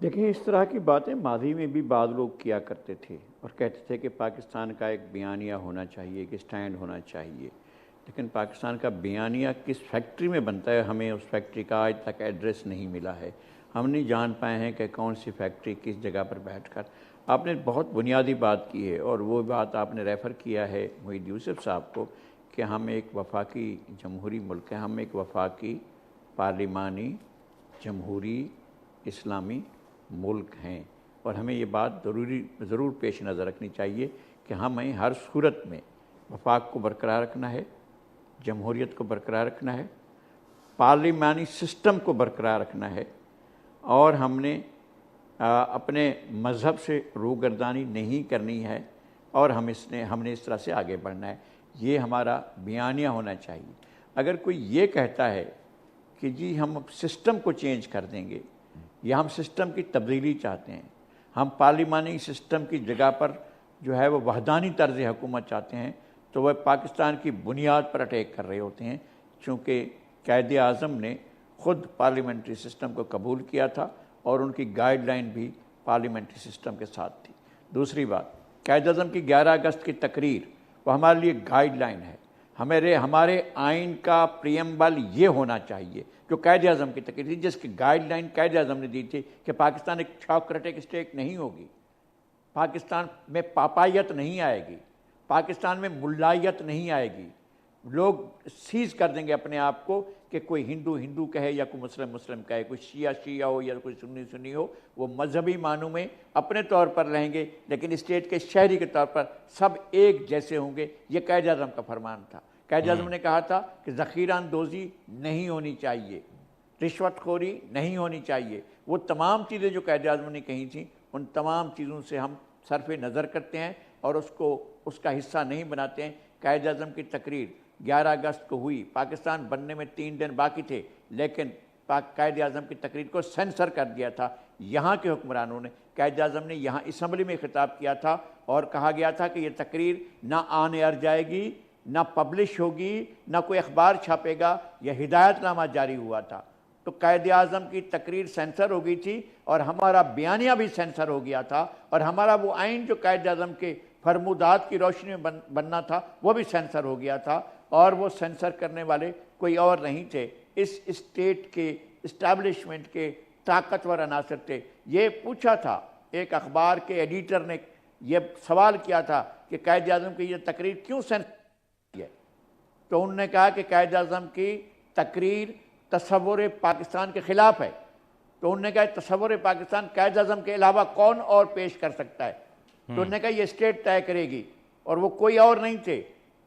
دیکھیں اس طرح کی باتیں ماضی میں بھی بعض لوگ کیا کرتے تھے اور کہتے تھے کہ پاکستان کا ایک بیانیہ ہونا چاہیے، کہ سٹینڈ ہونا چاہیے، لیکن پاکستان کا بیانیہ کس فیکٹری میں بنتا ہے ہمیں اس فیکٹری کا آج تک ایڈریس نہیں ملا ہے. ہم نہیں جان پائے ہیں کہ کون سی فیکٹری کس جگہ پر بیٹھ کر. آپ نے بہت بنیادی بات کی ہے اور وہ بات آپ نے ریفر کیا ہے محیط یوسف صاحب کو کہ ہم ایک وفاقی جمہوری ملک ہیں، ہم ایک وفاقی پارلیمانی جمہوری اسلامی ملک ہیں، اور ہمیں یہ بات ضرور پیش نظر رکھنی چاہیے کہ ہمیں ہر صورت میں وفاق کو برقرار رکھنا ہے، جمہوریت کو برقرار رکھنا ہے، پارلیمانی سسٹم کو برقرار رکھنا ہے، اور ہم نے اپنے مذہب سے روگردانی نہیں کرنی ہے، اور ہم نے اس طرح سے آگے بڑھنا ہے. یہ ہمارا بیانیہ ہونا چاہیے. اگر کوئی یہ کہتا ہے کہ جی ہم سسٹم کو چینج کر دیں گے یا ہم سسٹم کی تبدیلی چاہتے ہیں، ہم پارلیمانی سسٹم کی جگہ پر جو ہے وہ وحدانی طرز حکومت چاہتے ہیں، تو وہ پاکستان کی بنیاد پر اٹیک کر رہے ہوتے ہیں، چونکہ قائد اعظم نے خود پارلیمنٹری سسٹم کو قبول کیا تھا اور ان کی گائیڈ لائن بھی پارلیمنٹری سسٹم کے ساتھ تھی. دوسری بات، قائد اعظم کی 11 اگست کی تقریر وہ ہمارے لیے گائیڈ لائن ہے. ہمارے آئین کا پریمبل یہ ہونا چاہیے جو قائد اعظم کی تقریر تھی، جس کی گائیڈ لائن قائد اعظم نے دی تھی کہ پاکستان ایک تھیوکریٹک اسٹیٹ نہیں ہوگی، پاکستان میں پاپائیت نہیں آئے گی، پاکستان میں ملائیت نہیں آئے گی. لوگ سیز کر دیں گے اپنے آپ کو کہ کوئی ہندو کہے یا کوئی مسلم کہے، کوئی شیعہ ہو یا کوئی سنی ہو، وہ مذہبی معنوں میں اپنے طور پر رہیں گے، لیکن اسٹیٹ کے شہری کے طور پر سب ایک جیسے ہوں گے. یہ قائد اعظم کا فرمان تھا. قائد اعظم نے کہا تھا کہ ذخیرہ اندوزی نہیں ہونی چاہیے، رشوت خوری نہیں ہونی چاہیے. وہ تمام چیزیں جو قائد اعظم نے کہی تھیں، ان تمام چیزوں سے ہم صرف نظر کرتے ہیں اور اس کا حصہ نہیں بناتے ہیں. قائد اعظم کی تقریر 11 اگست کو ہوئی، پاکستان بننے میں 3 دن باقی تھے، لیکن قائد اعظم کی تقریر کو سینسر کر دیا تھا یہاں کے حکمرانوں نے. قائد اعظم نے یہاں اسمبلی میں خطاب کیا تھا اور کہا گیا تھا کہ یہ تقریر نہ آن ایئر جائے گی، نہ پبلش ہوگی، نہ کوئی اخبار چھاپے گا. یہ ہدایت نامہ جاری ہوا تھا. تو قائد اعظم کی تقریر سینسر ہو گئی تھی اور ہمارا بیانیہ بھی سینسر ہو گیا تھا، اور ہمارا وہ آئین جو قائد اعظم کے فرمودات کی روشنی میں بننا تھا وہ بھی سینسر ہو گیا تھا. اور وہ سینسر کرنے والے کوئی اور نہیں تھے، اس اسٹیٹ کے اسٹیبلشمنٹ کے طاقتور عناصر تھے. یہ پوچھا تھا، ایک اخبار کے ایڈیٹر نے یہ سوال کیا تھا کہ قائد اعظم کی یہ تقریر کیوں سینسر کی ہے؟ تو انہوں نے کہا کہ قائد اعظم کی تقریر تصور پاکستان کے خلاف ہے. تو انہوں نے کہا تصور پاکستان قائد اعظم کے علاوہ کون اور پیش کر سکتا ہے؟ تو انہوں نے کہا یہ اسٹیٹ طے کرے گی، اور وہ کوئی اور نہیں تھے.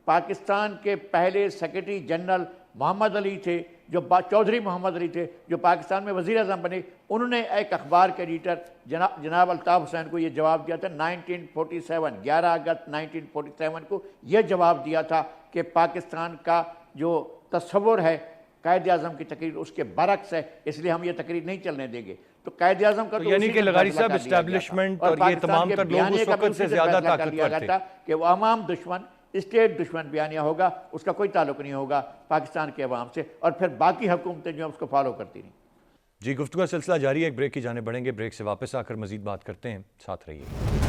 پاکستان کے پہلے سیکرٹری جنرل محمد علی تھے، جو چودھری محمد علی تھے، جو پاکستان میں وزیر اعظم بنے. انہوں نے ایک اخبار کے ایڈیٹر جناب الطاف حسین کو یہ جواب دیا تھا 1947 11 اگست 1947 کو یہ جواب دیا تھا کہ پاکستان کا جو تصور ہے قائد اعظم کی تقریر اس کے برعکس ہے، اس لیے ہم یہ تقریر نہیں چلنے دیں گے. تو قائد اعظم کا یعنی کہ لغاری صاحب اسٹیبلشمنٹ اور یہ تمام تر لوگ اس وقت سے زیادہ طاقتور تھے کہ وہ عوام دشمن، اسٹیٹ دشمن بیانیہ ہوگا، اس کا کوئی تعلق نہیں ہوگا پاکستان کے عوام سے، اور پھر باقی حکومتیں جو اس کو فالو کرتی رہیں. جی، گفتگو کا سلسلہ جاری ہے. ایک بریک کی جانب بڑھیں گے، بریک سے واپس آ کر مزید بات کرتے ہیں. ساتھ رہیے.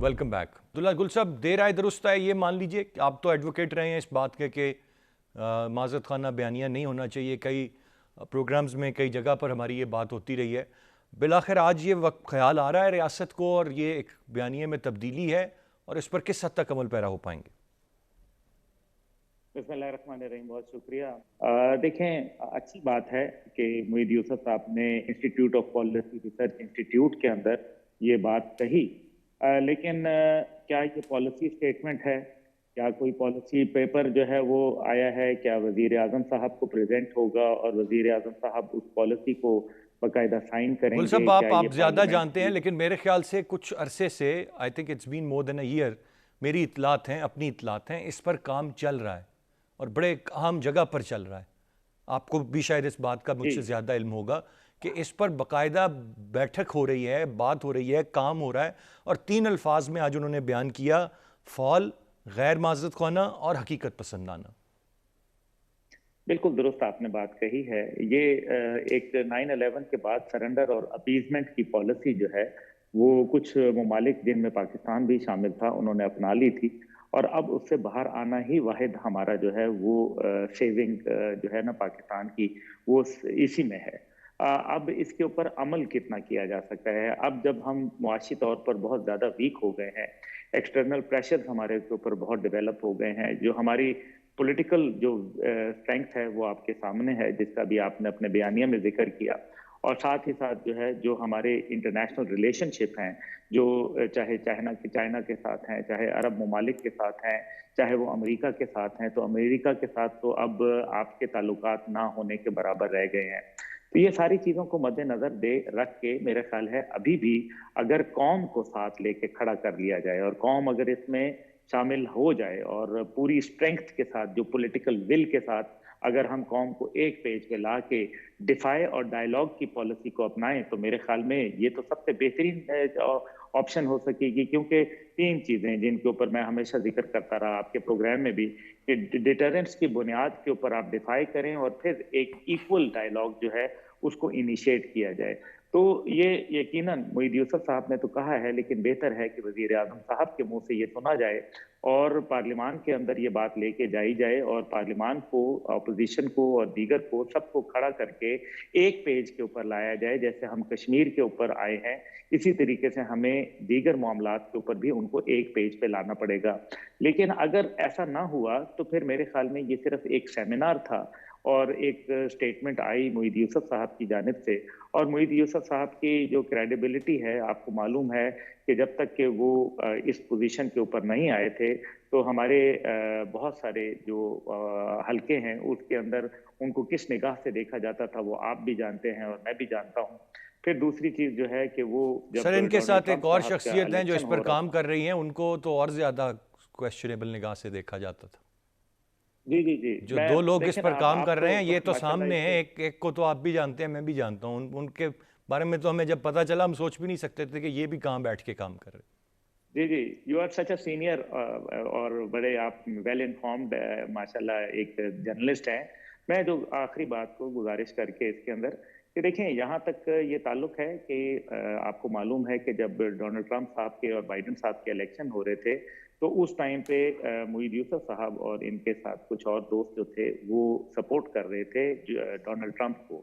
Welcome back. عبداللہ گل صاحب، دیر آئے درست ہے. یہ مان لیجئے کہ آپ تو ایڈوکیٹ رہے ہیں اس بات کے کہ معذرت خانہ بیانیہ نہیں ہونا چاہیے. کئی پروگرامز میں کئی جگہ پر ہماری یہ بات ہوتی رہی ہے. بالآخر آج یہ وقت خیال آ رہا ہے ریاست کو اور یہ ایک بیانیے میں تبدیلی ہے، اور اس پر کس حد تک عمل پیرا ہو پائیں گے؟ بسم اللہ الرحمن الرحیم. بہت شکریہ. دیکھیں، اچھی بات ہے کہ محیط یوسف صاحب نے institute of policy research institute کے اندر یہ بات کہی، لیکن کیا یہ پالیسی اسٹیٹمنٹ ہے؟ کیا کوئی پالیسی پیپر جو ہے وہ آیا ہے؟ کیا وزیر اعظم صاحب کو پریزنٹ ہوگا اور وزیر اعظم صاحب اس پالیسی کو باقاعدہ سائن کریں گل گے. صاحب کیا آپ یہ زیادہ پارلیمنٹ جانتے ہیں، کی لیکن میرے خیال سے کچھ عرصے سے I think it's been more than a year, میری اطلاعات ہیں، اپنی اطلاعات ہیں، اس پر کام چل رہا ہے اور بڑے اہم جگہ پر چل رہا ہے. آپ کو بھی شاید اس بات کا مجھ سے جی زیادہ علم ہوگا کہ اس پر باقاعدہ بیٹھک ہو رہی ہے، بات ہو رہی ہے، کام ہو رہا ہے، اور 3 الفاظ میں آج انہوں نے بیان کیا: فعال، غیر معذرت خوانا اور حقیقت پسندانہ. بالکل درست آپ نے بات کہی ہے. یہ ایک 9/11 کے بعد سرنڈر اور اپیزمنٹ کی پالیسی جو ہے وہ کچھ ممالک جن میں پاکستان بھی شامل تھا انہوں نے اپنا لی تھی، اور اب اس سے باہر آنا ہی واحد ہمارا جو ہے وہ سیونگ جو ہے نا پاکستان کی وہ اسی میں ہے. اب اس کے اوپر عمل کتنا کیا جا سکتا ہے؟ اب جب ہم معاشی طور پر بہت زیادہ ویک ہو گئے ہیں، ایکسٹرنل پریشر ہمارے اوپر بہت ڈیولپ ہو گئے ہیں، جو ہماری پولیٹیکل جو اسٹرینگتھ ہے وہ آپ کے سامنے ہے، جس کا بھی آپ نے اپنے بیانیہ میں ذکر کیا، اور ساتھ ہی ساتھ جو ہے جو ہمارے انٹرنیشنل ریلیشن شپ ہیں، جو چاہے چائنا کے ساتھ ہیں، چاہے عرب ممالک کے ساتھ ہیں، چاہے وہ امریکہ کے ساتھ ہیں، تو امریکہ کے ساتھ تو اب آپ کے تعلقات نہ ہونے کے برابر رہ گئے ہیں. تو یہ ساری چیزوں کو مد نظر رکھ کے میرا خیال ہے ابھی بھی اگر قوم کو ساتھ لے کے کھڑا کر لیا جائے اور قوم اگر اس میں شامل ہو جائے اور پوری اسٹرینگتھ کے ساتھ، جو پولیٹیکل ول کے ساتھ اگر ہم قوم کو ایک پیج پہ لا کے ڈیفائی اور ڈائیلاگ کی پالیسی کو اپنائیں، تو میرے خیال میں یہ تو سب سے بہترین آپشن ہو سکے گی. کیونکہ 3 چیزیں جن کے اوپر میں ہمیشہ ذکر کرتا رہا آپ کے پروگرام میں بھی، کہ ڈیٹرنس کی بنیاد کے اوپر آپ ڈیفائی کریں اور پھر ایک ایکول ڈائیلاگ جو ہے اس کو انیشیٹ کیا جائے. تو یہ یقیناً معید یوسف صاحب نے تو کہا ہے، لیکن بہتر ہے کہ وزیر اعظم صاحب کے منہ سے یہ سنا جائے اور پارلیمان کے اندر یہ بات لے کے جائی جائے، اور پارلیمان کو، اپوزیشن کو اور دیگر کو سب کو کھڑا کر کے ایک پیج کے اوپر لایا جائے. جیسے ہم کشمیر کے اوپر آئے ہیں، اسی طریقے سے ہمیں دیگر معاملات کے اوپر بھی ان کو ایک پیج پہ لانا پڑے گا. لیکن اگر ایسا نہ ہوا تو پھر میرے خیال میں یہ صرف ایک سیمینار تھا اور ایک سٹیٹمنٹ آئی معید یوسف صاحب کی جانب سے، اور معید یوسف صاحب کی جو کریڈیبلٹی ہے آپ کو معلوم ہے کہ جب تک کہ وہ اس پوزیشن کے اوپر نہیں آئے تھے تو ہمارے بہت سارے جو حلقے ہیں اس کے اندر ان کو کس نگاہ سے دیکھا جاتا تھا وہ آپ بھی جانتے ہیں اور میں بھی جانتا ہوں. پھر دوسری چیز جو ہے کہ وہ جب سر ان کے ڈونلڈ ساتھ ایک ٹرمپ اور صاحب کا شخصیت ہیں جو الیکشن اس پر ہو رہا کام تھا. کر رہی ہیں، ان کو تو اور زیادہ کویسچنیبل نگاہ سے دیکھا جاتا تھا. جی جی جی جو میں 2 لوگ اس دیکھیں پر نا کام کر آپ رہے ہیں یہ تو ماشاء اللہ سامنے اس ہیں، ایک کو تو آپ بھی جانتے ہیں، میں بھی جانتا ہوں. ان کے بارے میں تو ہمیں جب پتہ چلا ہم سوچ بھی نہیں سکتے تھے کہ یہ بھی کہاں بیٹھ کے کام کر رہے ہیں. جی جی you are such a senior اور بڑے آپ ویل انفارمڈ ماشاء اللہ ایک جرنلسٹ ہیں. میں جو آخری بات کو گزارش کر کے اس کے اندر کہ دیکھیں یہاں تک یہ تعلق ہے کہ آپ کو معلوم ہے کہ جب ڈونلڈ ٹرمپ صاحب کے اور بائیڈن صاحب کے الیکشن ہو رہے تھے تو اس ٹائم پہ معید یوسف صاحب اور ان کے ساتھ کچھ اور دوست جو تھے وہ سپورٹ کر رہے تھے ڈونلڈ ٹرمپ کو.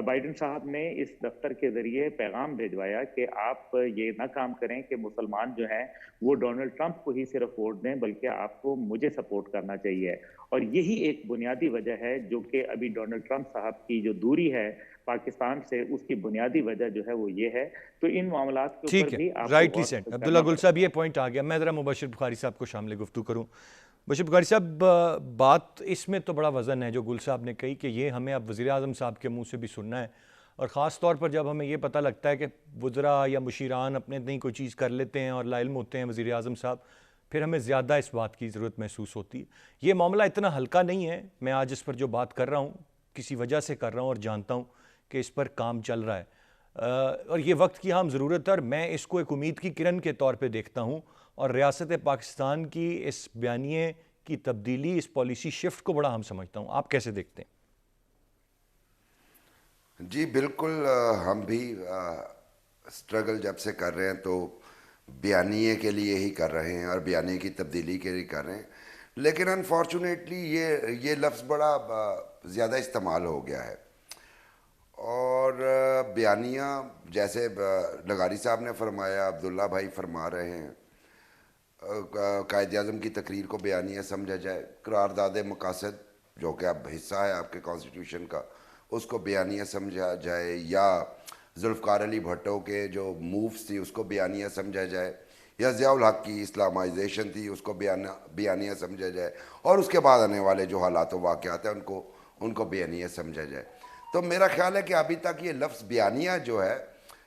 بائیڈن صاحب نے اس دفتر کے ذریعے پیغام بھیجوایا کہ آپ یہ نہ کام کریں کہ مسلمان جو ہیں وہ ڈونلڈ ٹرمپ کو ہی صرف ووٹ دیں، بلکہ آپ کو مجھے سپورٹ کرنا چاہیے. اور یہی ایک بنیادی وجہ ہے جو کہ ابھی ڈونلڈ ٹرمپ صاحب کی جو دوری ہے پاکستان سے، اس کی بنیادی وجہ جو ہے وہ یہ ہے. تو ان معاملات کے اوپر ٹھیک ہے، بھی آپ کو رائٹلی غور سیٹ. عبداللہ کرنا گل پڑے صاحب گا. یہ پوائنٹ آ گیا. میں ذرا مبشر بخاری صاحب کو شامل گفتگو کروں. مبشر بخاری صاحب بات اس میں تو بڑا وزن ہے جو گل صاحب نے کہی کہ یہ ہمیں اب وزیر اعظم صاحب کے منہ سے بھی سننا ہے، اور خاص طور پر جب ہمیں یہ پتہ لگتا ہے کہ وزراء یا مشیران اپنے نہیں کوئی چیز کر لیتے ہیں اور لا علم ہوتے ہیں وزیر اعظم صاحب، پھر ہمیں زیادہ اس بات کی ضرورت محسوس ہوتی ہے. یہ معاملہ اتنا ہلکا نہیں ہے. میں آج اس پر جو بات کر رہا ہوں کسی وجہ سے کر رہا ہوں اور جانتا ہوں کہ اس پر کام چل رہا ہے، اور یہ وقت کی ہم ضرورت ہے، اور میں اس کو ایک امید کی کرن کے طور پہ دیکھتا ہوں، اور ریاست پاکستان کی اس بیانیے کی تبدیلی، اس پالیسی شفٹ کو بڑا ہم سمجھتا ہوں. آپ کیسے دیکھتے ہیں؟ جی بالکل، ہم بھی اسٹرگل جب سے کر رہے ہیں تو بیانیے کے لیے ہی کر رہے ہیں اور بیانیے کی تبدیلی کے لیے کر رہے ہیں. لیکن انفارچونیٹلی یہ لفظ بڑا زیادہ استعمال ہو گیا ہے، اور بیانیہ جیسے لغاری صاحب نے فرمایا، عبداللہ بھائی فرما رہے ہیں، قائد اعظم کی تقریر کو بیانیہ سمجھا جائے، قرارداد مقاصد جو کہ اب حصہ ہے آپ کے کانسٹیٹیوشن کا اس کو بیانیہ سمجھا جائے، یا ذوالفقار علی بھٹو کے جو مووز تھی اس کو بیانیہ سمجھا جائے، یا ضیاء الحق کی اسلامائزیشن تھی اس کو بیانیہ سمجھا جائے، اور اس کے بعد آنے والے جو حالات و واقعات ہیں ان کو بیانیہ سمجھا جائے. تو میرا خیال ہے کہ ابھی تک یہ لفظ بیانیہ جو ہے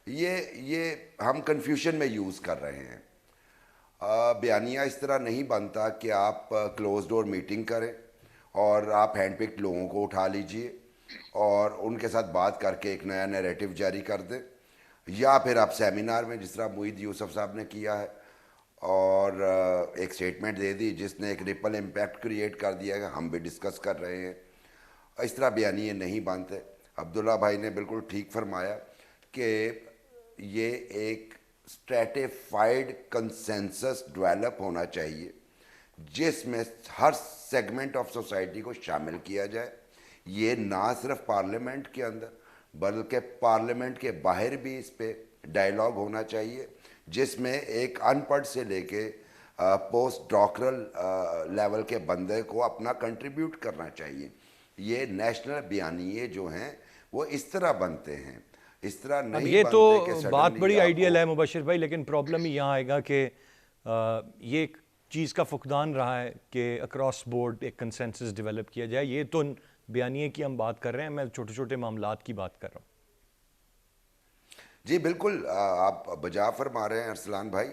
یہ ہم کنفیوژن میں یوز کر رہے ہیں. بیانیہ اس طرح نہیں بنتا کہ آپ کلوز ڈور میٹنگ کریں اور آپ ہینڈ پکڈ لوگوں کو اٹھا لیجئے اور ان کے ساتھ بات کر کے ایک نیا نیریٹو جاری کر دیں, یا پھر آپ سیمینار میں جس طرح معید یوسف صاحب نے کیا ہے اور ایک سٹیٹمنٹ دے دی جس نے ایک ریپل امپیکٹ کریٹ کر دیا کہ ہم بھی ڈسکس کر رہے ہیں. اس طرح بیانیے نہیں بنتے. عبداللہ بھائی نے بالکل ٹھیک فرمایا کہ یہ ایک اسٹریٹیفائڈ کنسنسس ڈیولپ ہونا چاہیے جس میں ہر سیگمنٹ آف سوسائٹی کو شامل کیا جائے. یہ نہ صرف پارلیمنٹ کے اندر بلکہ پارلیمنٹ کے باہر بھی اس پہ ڈائیلاگ ہونا چاہیے, جس میں ایک ان پڑھ سے لے کے پوسٹ ڈاکٹرل لیول کے بندے کو اپنا کنٹریبیوٹ کرنا چاہیے. یہ نیشنل بیانیے جو ہیں وہ اس طرح بنتے ہیں, اس طرح نہیں یہ تو بنتے کہ بات suddenly بڑی آپ آئیڈیل کو- ہے مبشر بھائی, لیکن پرابلم ہی یہاں آئے گا کہ یہ ایک چیز کا فقدان رہا ہے کہ اکراس بورڈ ایک کنسنسس ڈیولپ کیا جائے. یہ تو بیانیے کی ہم بات کر رہے ہیں, میں چھوٹے چھوٹے معاملات کی بات کر رہا ہوں. جی بالکل آپ بجا فرما رہے ہیں ارسلان بھائی.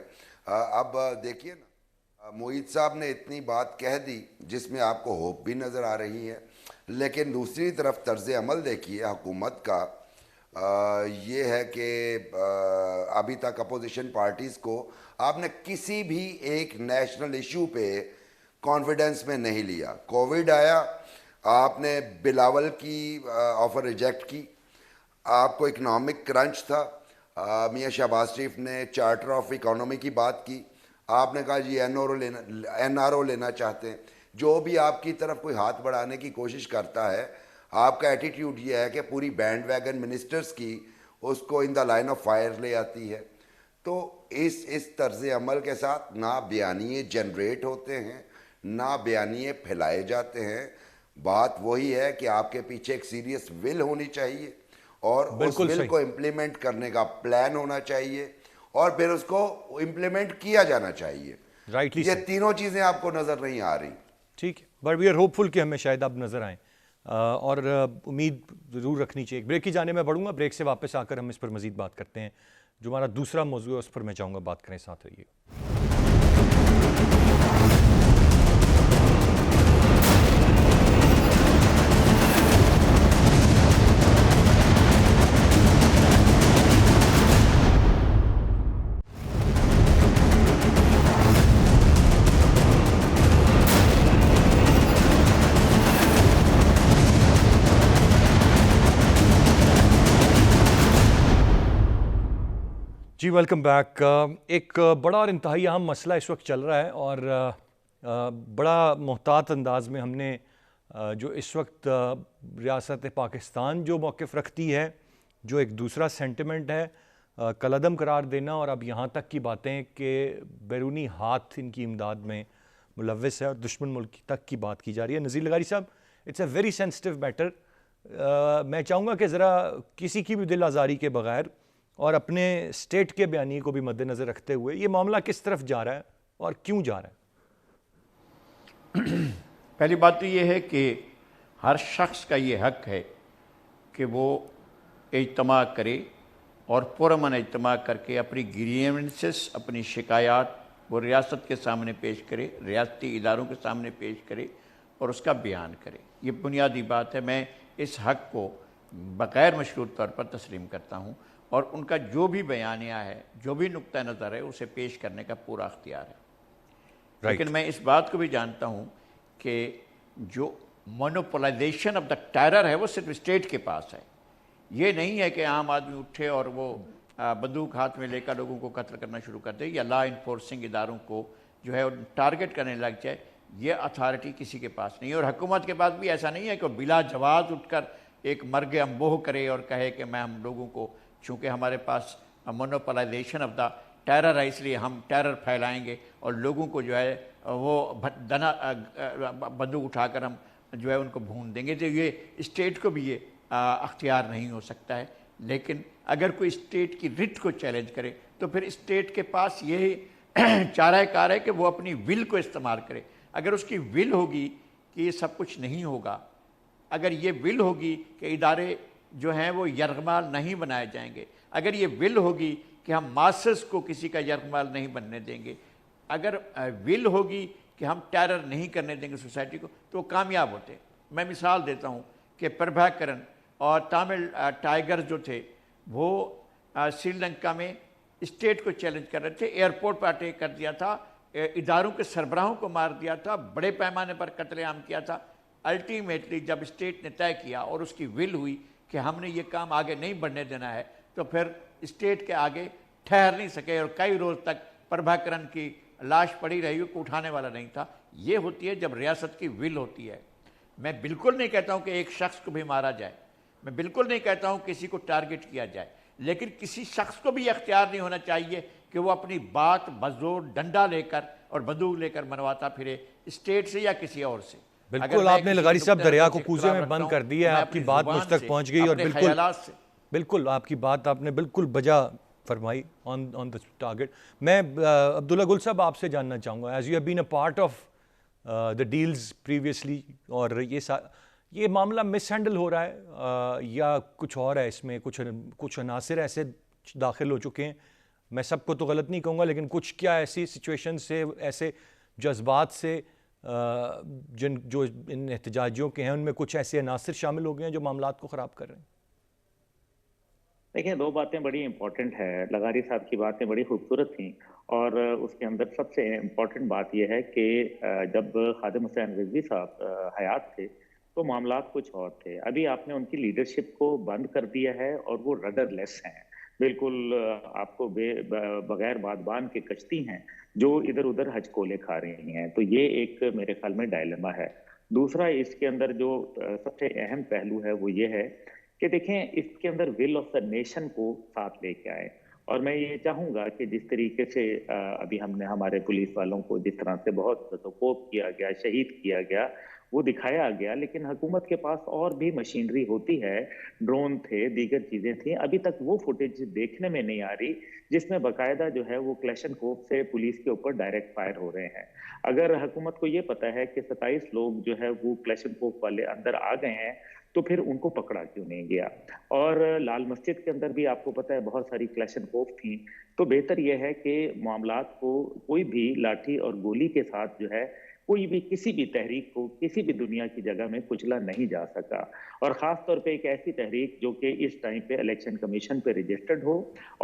اب دیکھیے نا, معید صاحب نے اتنی بات کہہ دی جس میں آپ کو ہوپ بھی نظر آ رہی ہے, لیکن دوسری طرف طرز عمل دیکھیے حکومت کا. یہ ہے کہ ابھی تک اپوزیشن پارٹیز کو آپ نے کسی بھی ایک نیشنل ایشو پہ کانفیڈنس میں نہیں لیا. کووڈ آیا, آپ نے بلاول کی آفر ریجیکٹ کی. آپ کو اکنامک کرنچ تھا, میاں شہباز شریف نے چارٹر آف اکانومی کی بات کی, آپ نے کہا جی این آر او لینا چاہتے ہیں. جو بھی آپ کی طرف کوئی ہاتھ بڑھانے کی کوشش کرتا ہے, آپ کا ایٹیٹیوڈ یہ ہے کہ پوری بینڈ ویگن منسٹرز کی اس کو ان دا لائن آف فائر لے آتی ہے. تو اس طرز عمل کے ساتھ نہ بیانیے جنریٹ ہوتے ہیں نہ بیانیے پھیلائے جاتے ہیں. بات وہی ہے کہ آپ کے پیچھے ایک سیریس ول ہونی چاہیے اور اس ول کو امپلیمنٹ کرنے کا پلان ہونا چاہیے اور پھر اس کو امپلیمنٹ کیا جانا چاہیے. یہ تینوں چیزیں آپ کو نظر نہیں آ رہی. ٹھیک ہے, بٹ وی آر ہوپ فل کہ ہمیں شاید اب نظر آئیں اور امید ضرور رکھنی چاہیے. بریک کی جانے میں بڑھوں گا, بریک سے واپس آ کر ہم اس پر مزید بات کرتے ہیں. جو ہمارا دوسرا موضوع ہے اس پر میں چاہوں گا بات کریں, ساتھ رہیے. جی ویلکم بیک. ایک بڑا اور انتہائی اہم مسئلہ اس وقت چل رہا ہے اور بڑا محتاط انداز میں ہم نے جو اس وقت ریاست پاکستان جو موقف رکھتی ہے, جو ایک دوسرا سینٹیمنٹ ہے, کالعدم قرار دینا اور اب یہاں تک کی باتیں کہ بیرونی ہاتھ ان کی امداد میں ملوث ہے اور دشمن ملک تک کی بات کی جا رہی ہے. نذیر لغاری صاحب, it's a very sensitive matter. میں چاہوں گا کہ ذرا کسی کی بھی دل آزاری کے بغیر اور اپنے اسٹیٹ کے بیانیے کو بھی مد نظر رکھتے ہوئے یہ معاملہ کس طرف جا رہا ہے اور کیوں جا رہا ہے؟ پہلی بات تو یہ ہے کہ ہر شخص کا یہ حق ہے کہ وہ اجتماع کرے اور پرامن اجتماع کر کے اپنی گریونسز, اپنی شکایات وہ ریاست کے سامنے پیش کرے, ریاستی اداروں کے سامنے پیش کرے اور اس کا بیان کرے. یہ بنیادی بات ہے. میں اس حق کو بغیر مشروط طور پر تسلیم کرتا ہوں اور ان کا جو بھی بیانیہ ہے, جو بھی نقطہ نظر ہے, اسے پیش کرنے کا پورا اختیار ہے. لیکن میں اس بات کو بھی جانتا ہوں کہ جو مونوپولائزیشن آف دا ٹیرر ہے وہ صرف اسٹیٹ کے پاس ہے. یہ نہیں ہے کہ عام آدمی اٹھے اور وہ بندوق ہاتھ میں لے کر لوگوں کو قتل کرنا شروع کر دے یا لا انفورسنگ اداروں کو جو ہے ٹارگٹ کرنے لگ جائے. یہ اتھارٹی کسی کے پاس نہیں ہے اور حکومت کے پاس بھی ایسا نہیں ہے کہ وہ بلا جواز اٹھ کر ایک مرگ انبوہ کرے اور کہے کہ میں ہم لوگوں کو, چونکہ ہمارے پاس مونوپولائزیشن آف دا ٹیرر ہے اس لیے ہم ٹیرر پھیلائیں گے اور لوگوں کو جو ہے وہ بندوق اٹھا کر ہم جو ہے ان کو بھون دیں گے. تو یہ اسٹیٹ کو بھی یہ اختیار نہیں ہو سکتا ہے. لیکن اگر کوئی اسٹیٹ کی رٹ کو چیلنج کرے تو پھر اسٹیٹ کے پاس یہی چارہ کار ہے کہ وہ اپنی ول کو استعمال کرے. اگر اس کی ول ہوگی کہ یہ سب کچھ نہیں ہوگا, اگر یہ ول ہوگی کہ ادارے جو ہیں وہ یرغمال نہیں بنائے جائیں گے. اگر یہ ول ہوگی کہ ہم ماسس کو کسی کا یرغمال نہیں بننے دیں گے, اگر ول ہوگی کہ ہم ٹیرر نہیں کرنے دیں گے سوسائٹی کو, تو وہ کامیاب ہوتے. میں مثال دیتا ہوں کہ پربھاکرن اور تامل ٹائیگر جو تھے وہ سری لنکا میں اسٹیٹ کو چیلنج کر رہے تھے, ایئرپورٹ پر اٹیک کر دیا تھا, اداروں کے سربراہوں کو مار دیا تھا, بڑے پیمانے پر قتل عام کیا تھا. الٹیمیٹلی جب اسٹیٹ نے طے کیا اور اس کی ول ہوئی کہ ہم نے یہ کام آگے نہیں بڑھنے دینا ہے, تو پھر اسٹیٹ کے آگے ٹھہر نہیں سکے اور کئی روز تک پربھاکرن کی لاش پڑی رہی, کو اٹھانے والا نہیں تھا. یہ ہوتی ہے جب ریاست کی ول ہوتی ہے. میں بالکل نہیں کہتا ہوں کہ ایک شخص کو بھی مارا جائے, میں بالکل نہیں کہتا ہوں کسی کو ٹارگٹ کیا جائے, لیکن کسی شخص کو بھی اختیار نہیں ہونا چاہیے کہ وہ اپنی بات بزور ڈنڈا لے کر اور بندوق لے کر منواتا پھرے اسٹیٹ سے یا کسی اور سے. بالکل آپ نے لغاری صاحب دریا کو کوزے میں بند کر دیا ہے, آپ کی بات مجھ تک پہنچ گئی, اور بالکل آپ کی بات آپ نے بالکل بجا فرمائی آن دا ٹارگٹ. میں عبداللہ گل صاحب آپ سے جاننا چاہوں گا, as you have been a part of the deals previously, اور یہ معاملہ مس ہینڈل ہو رہا ہے یا کچھ اور ہے, اس میں کچھ عناصر ایسے داخل ہو چکے ہیں, میں سب کو تو غلط نہیں کہوں گا, لیکن کچھ کیا ایسی سچویشن سے, ایسے جذبات سے جو ان احتجاجیوں کے ہیں, ان میں کچھ ایسے عناصر شامل ہو گئے ہیں جو معاملات کو خراب کر رہے ہیں؟ دیکھیں, دو باتیں بڑی امپورٹنٹ ہیں. لغاری صاحب کی باتیں بڑی خوبصورت تھیں, اور اس کے اندر سب سے امپورٹنٹ بات یہ ہے کہ جب خادم حسین رضوی صاحب حیات تھے تو معاملات کچھ اور تھے. ابھی آپ نے ان کی لیڈرشپ کو بند کر دیا ہے اور وہ رڈر لیس ہیں, بالکل آپ کو بغیر بادبان کے کشتی ہیں جو ادھر ادھر ہچکولے کھا رہی ہیں. تو یہ ایک میرے خیال میں ڈائلما ہے. دوسرا اس کے اندر جو سب سے اہم پہلو ہے وہ یہ ہے کہ دیکھیں, اس کے اندر ول آف دا نیشن کو ساتھ لے کے آئے. اور میں یہ چاہوں گا کہ جس طریقے سے ابھی ہم نے ہمارے پولیس والوں کو جس طرح سے بہت سپورٹ کیا گیا, شہید کیا گیا, وہ دکھایا گیا, لیکن حکومت کے پاس اور بھی مشینری ہوتی ہے, ڈرون تھے, دیگر چیزیں تھیں, ابھی تک وہ فوٹیج دیکھنے میں نہیں آ رہی جس میں باقاعدہ جو ہے وہ کلیشن کوپ سے پولیس کے اوپر ڈائریکٹ فائر ہو رہے ہیں. اگر حکومت کو یہ پتا ہے کہ 27 لوگ جو ہے وہ کلیشن کوپ والے اندر آ گئے ہیں, تو پھر ان کو پکڑا کیوں نہیں گیا؟ اور لال مسجد کے اندر بھی آپ کو پتا ہے بہت ساری کلیشن کوپ تھیں. تو بہتر یہ ہے کہ معاملات کو کوئی بھی لاٹھی اور گولی کے ساتھ جو ہے کوئی بھی کسی بھی تحریک کو کسی بھی دنیا کی جگہ میں کچلا نہیں جا سکا, اور خاص طور پہ ایک ایسی تحریک جو کہ اس ٹائم پہ الیکشن کمیشن پہ رجسٹرڈ ہو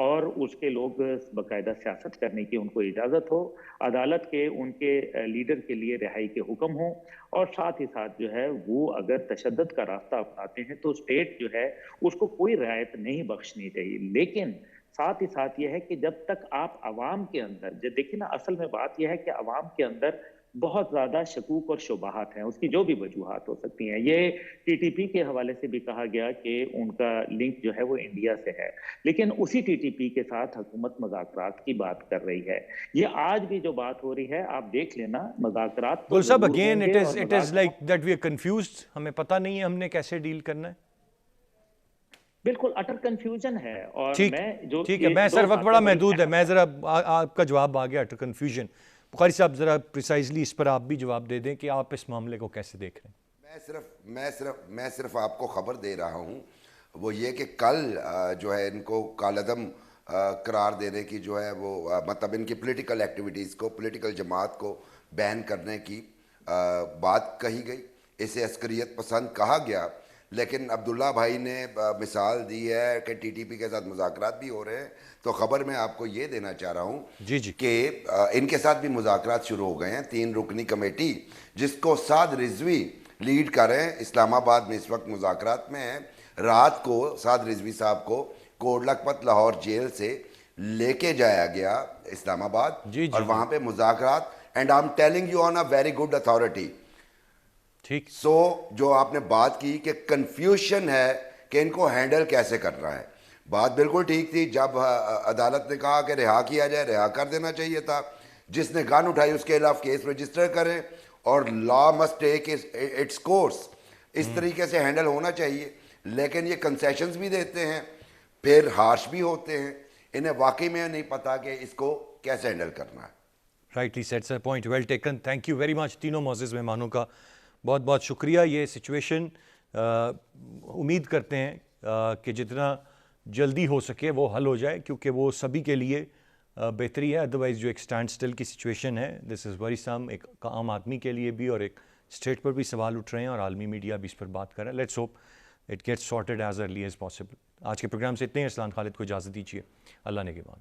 اور اس کے لوگ باقاعدہ سیاست کرنے کی ان کو اجازت ہو, عدالت کے ان کے لیڈر کے لیے رہائی کے حکم ہوں, اور ساتھ ہی ساتھ جو ہے وہ اگر تشدد کا راستہ اپناتے ہیں تو اسٹیٹ جو ہے اس کو کوئی رعایت نہیں بخشنی چاہیے. لیکن ساتھ ہی ساتھ یہ ہے کہ جب تک آپ عوام کے اندر دیکھیں نا, اصل میں بات یہ ہے کہ عوام کے اندر بہت زیادہ شکوک اور شبہات ہیں, اس کی جو بھی وجوہات ہو سکتی ہیں. یہ ٹی ٹی پی کے حوالے سے بھی کہا گیا کہ ان کا لنک جو ہے وہ انڈیا سے ہے, لیکن اسی ٹی ٹی پی کے ساتھ حکومت مذاکرات کی بات کر رہی ہے. یہ آج بھی جو بات ہو رہی ہے آپ دیکھ لینا, مذاکرات گل صاحب again it is like that we are confused, ہمیں پتہ نہیں ہے ہم نے کیسے ڈیل کرنا ہے. بالکل اٹر کنفیوژن ہے. اور میں جو ٹھیک ہے, میں سر وقت بڑا محدود ہے, میں ذرا آپ کا جواب آ گیا اٹر کنفیوژن. بخاری صاحب ذرا پریسائزلی اس پر آپ بھی جواب دے دیں کہ آپ اس معاملے کو کیسے دیکھ رہے ہیں. میں صرف آپ کو خبر دے رہا ہوں, وہ یہ کہ کل جو ہے ان کو کالعدم قرار دینے کی جو ہے وہ مطلب ان کی پولیٹیکل ایکٹیویٹیز کو, پولیٹیکل جماعت کو بین کرنے کی بات کہی گئی. اسے عسکریت پسند کہا گیا, لیکن عبداللہ بھائی نے مثال دی ہے کہ ٹی ٹی پی کے ساتھ مذاکرات بھی ہو رہے ہیں. تو خبر میں آپ کو یہ دینا چاہ رہا ہوں کہ ان کے ساتھ بھی مذاکرات شروع ہو گئے ہیں. 3 رکنی کمیٹی جس کو سعد رضوی لیڈ کر رہے ہیں, اسلام آباد میں اس وقت مذاکرات میں ہیں. رات کو سعد رضوی صاحب کو کوٹ لکھپت لاہور جیل سے لے کے جایا گیا اسلام آباد, اور وہاں پہ مذاکرات, and I am telling you on a very good authority. ٹھیک, سو جو آپ نے بات کی کہ کنفیوژن ہے کہ ان کو ہینڈل کیسے کرنا ہے, بات بالکل ٹھیک تھی. جب عدالت نے کہا کہ رہا کیا جائے, رہا کر دینا چاہیے تھا. جس نے گن اٹھائی اس کے خلاف کیس رجسٹر کریں, اور لا مسٹ ٹیک اٹس کورس. اس طریقے سے ہینڈل ہونا چاہیے. لیکن یہ کنسیشنز بھی دیتے ہیں, پھر ہارش بھی ہوتے ہیں. انہیں واقعی میں نہیں پتا کہ اس کو کیسے ہینڈل کرنا ہے. Rightly said sir, point well taken. Thank you very much تینوں معزز مہمانوں کا, بہت بہت شکریہ. یہ سچویشن امید کرتے ہیں کہ جتنا جلدی ہو سکے وہ حل ہو جائے، کیونکہ وہ سبھی کے لیے بہتری ہے. ادروائز جو ایک اسٹینڈ اسٹل کی سچویشن ہے، دس از وریسم، ایک عام آدمی کے لیے بھی، اور ایک اسٹیٹ پر بھی سوال اٹھ رہے ہیں اور عالمی میڈیا بھی اس پر بات کر رہا ہے. Let's hope it gets sorted as early as possible. آج کے پروگرام سے اتنے ہی. ارسلان خالد کو اجازت دیجیے. اللہ نگہبان.